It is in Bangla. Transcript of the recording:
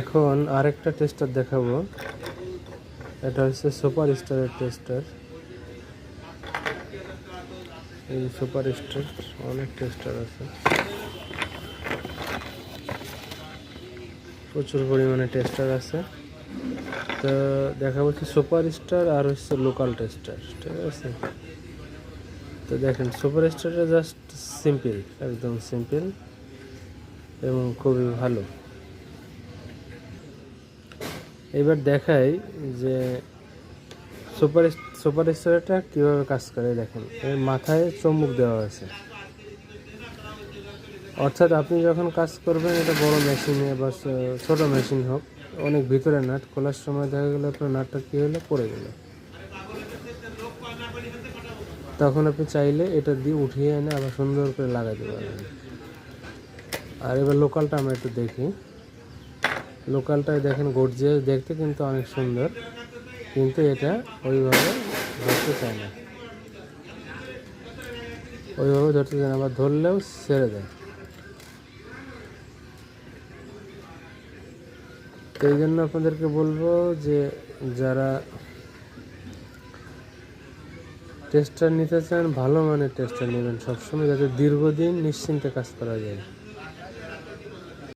এখন আরেকটা টেস্টার দেখাবো। এটা হচ্ছে সুপার স্টারের টেস্টার। এই সুপার স্টার অনেক টেস্টার আছে, প্রচুর পরিমাণে টেস্টার আছে। তো দেখা হচ্ছে সুপার স্টার আর হচ্ছে লোকাল টেস্টার, ঠিক আছে। তো দেখেন সুপার স্টারটা জাস্ট সিম্পল, একদম সিম্পল এবং খুবই ভালো। এবার দেখাই যে সুপার স্টারটা কীভাবে কাজ করে। দেখেন এর মাথায় চুম্বক দেওয়া আছে, অর্থাৎ আপনি যখন কাজ করবেন এটা বড় মেশিনে বা ছোটো মেশিন হোক, অনেক ভিতরে নাট খোলার সময় দেখা গেলো আপনার নাটটা কী হলো, পড়ে গেল, তখন আপনি চাইলে এটা দিয়ে উঠিয়ে এনে আবার সুন্দর করে লাগাতে পারবেন। আর এবার লোকালটা আমরা একটু দেখি। লোকালটায় দেখেন গর্জিয়াস দেখতে, কিন্তু অনেক সুন্দর, কিন্তু এটা ওইভাবে ধরতে চায় না, ওইভাবে ধরতে চায় না, আবার ধরলেও ছেড়ে দেয়। তো এই জন্য আপনাদেরকে বলবো যে যারা টেস্টার নিতে চান ভালো মানের টেস্টার নেবেন সবসময়, যাতে দীর্ঘদিন নিশ্চিন্তে কাজ করা যায়।